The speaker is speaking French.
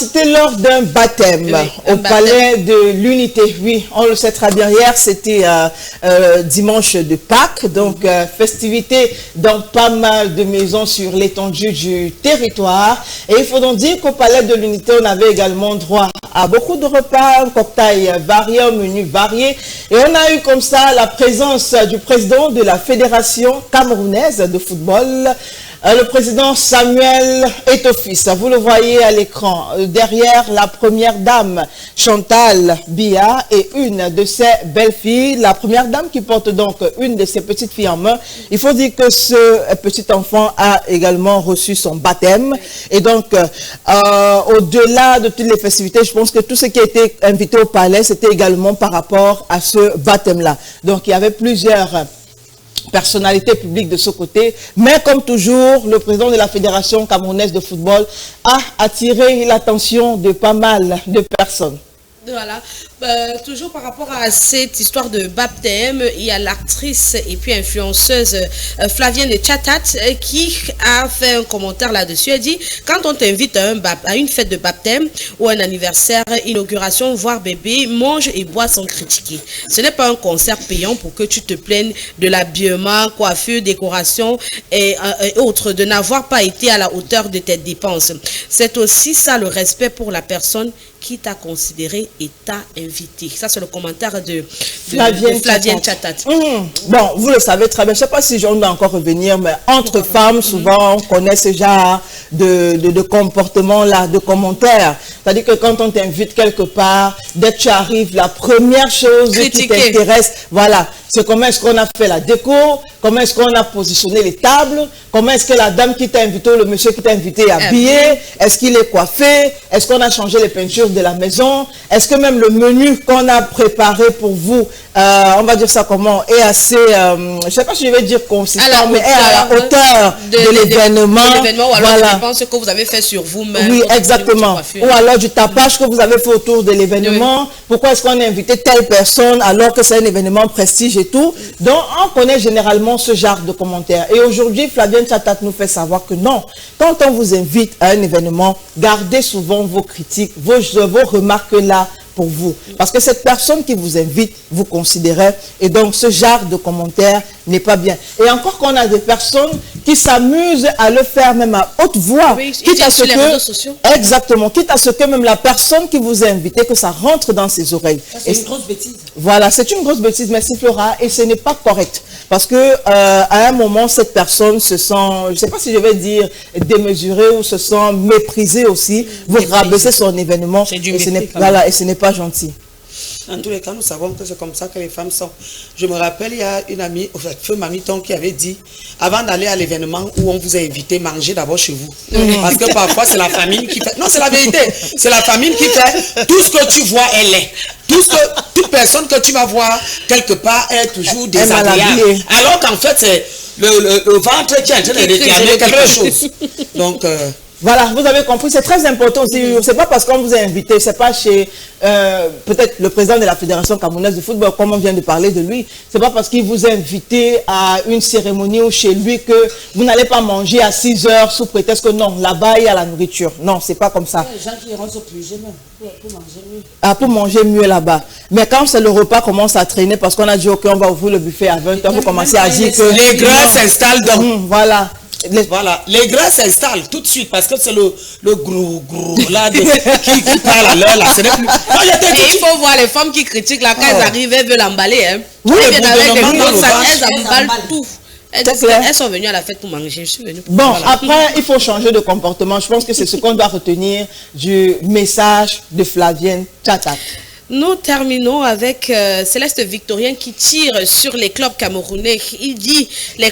C'était lors d'un baptême au palais de l'Unité. Oui, on le sait très bien. Hier, c'était dimanche de Pâques, donc festivité dans pas mal de maisons sur l'étendue du territoire. Et il faut donc dire qu'au palais de l'Unité, on avait également droit à beaucoup de repas, un cocktail varié, un menu varié. Et on a eu comme ça la présence du président de la Fédération camerounaise de football, le président Samuel Eto'o-Fils. Vous le voyez à l'écran. Derrière, la première dame, Chantal Biya, et une de ses belles-filles. La première dame qui porte donc une de ses petites filles en main. Il faut dire que ce petit enfant a également reçu son baptême. Et donc, au-delà de toutes les festivités, je pense que tout ce qui a été invité au palais, c'était également par rapport à ce baptême-là. Donc, il y avait plusieurs personnalité publique de ce côté, mais comme toujours, le président de la Fédération camerounaise de football a attiré l'attention de pas mal de personnes. Voilà. Toujours par rapport à cette histoire de baptême, il y a l'actrice et puis influenceuse Flavienne Chatat qui a fait un commentaire là-dessus. Elle dit, quand on t'invite à une fête de baptême ou un anniversaire, inauguration, voire bébé, mange et bois sans critiquer. Ce n'est pas un concert payant pour que tu te plaignes de l'habillement, coiffure, décoration et autres, de n'avoir pas été à la hauteur de tes dépenses. C'est aussi ça le respect pour la personne qui t'a considéré et t'a invité. Ça, c'est le commentaire de Flavienne Chatat. Bon, vous le savez très bien. Je ne sais pas si j'en dois encore revenir, mais entre femmes, souvent, on connaît ce genre de comportement-là, de commentaires. C'est-à-dire que quand on t'invite quelque part, dès que tu arrives, la première chose qui t'intéresse, voilà, c'est comment est-ce qu'on a fait la déco, comment est-ce qu'on a positionné les tables, comment est-ce que la dame qui t'a invité ou le monsieur qui t'a invité est habillé, est-ce qu'il est coiffé, est-ce qu'on a changé les peintures de la maison, est-ce que même le menu qu'on a préparé pour vous, on va dire ça comment, est assez, je ne sais pas si je vais dire consistant, mais est à la hauteur de l'événement. Ou alors voilà. Je pense que vous avez fait sur vous-même. Oui, exactement. Ou alors du tapage que vous avez fait autour de l'événement. Oui. Pourquoi est-ce qu'on a invité telle personne alors que c'est un événement prestige et tout. Donc, on connaît généralement ce genre de commentaires. Et aujourd'hui, Flavienne Chatat nous fait savoir que non, quand on vous invite à un événement, gardez souvent vos critiques, vos remarques là pour vous. Parce que cette personne qui vous invite, vous considérez, et donc ce genre de commentaires n'est pas bien. Et encore qu'on a des personnes qui s'amusent à le faire même à haute voix, oui, quitte à ce que, exactement, quitte à ce que même la personne qui vous a invité, que ça rentre dans ses oreilles. C'est une grosse bêtise. Voilà, c'est une grosse bêtise, mais sifflera, et ce n'est pas correct. Parce que à un moment, cette personne se sent, je ne sais pas si je vais dire démesurée ou se sent méprisée aussi. Vous rabaissez son événement, et ce n'est pas gentil. En tous les cas, nous savons que c'est comme ça que les femmes sont. Je me rappelle, il y a une amie, en fait, feu Mamiton, qui avait dit, avant d'aller à l'événement où on vous a invité, mangez d'abord chez vous. Parce que parfois, c'est la famine qui fait... Non, c'est la vérité. C'est la famine qui fait tout ce que tu vois, elle est. Toute personne que tu vas voir, quelque part, est toujours désagréable. Alors qu'en fait, c'est le ventre qui est en train de réclamer quelque chose. Donc... Voilà, vous avez compris, c'est très important aussi. C'est pas parce qu'on vous a invité, c'est pas chez peut-être le président de la Fédération camerounaise de football, comme on vient de parler de lui, c'est pas parce qu'il vous a invité à une cérémonie ou chez lui que vous n'allez pas manger à 6 heures sous prétexte que non, là-bas il y a la nourriture. Non, c'est pas comme ça. Les gens qui iront se plonger même pour manger mieux. Ah, pour manger mieux là-bas. Mais quand c'est le repas commence à traîner parce qu'on a dit ok, on va ouvrir le buffet à 20h, vous commencez à dire que les gras s'installent donc. Voilà. Voilà, les gras s'installent tout de suite parce que c'est le gros là qui parle à l'heure là. Il faut voir les femmes qui critiquent là, quand elles arrivent, elles veulent l'emballer. Hein. Oui, elles emballent tout. Elles sont venues à la fête pour manger. Je suis venue pour bon, après, il faut changer de comportement. Je pense que c'est ce qu'on doit retenir du message de Flavienne Chatat. Nous terminons avec Céleste Victorien qui tire sur les clubs camerounais. Il dit les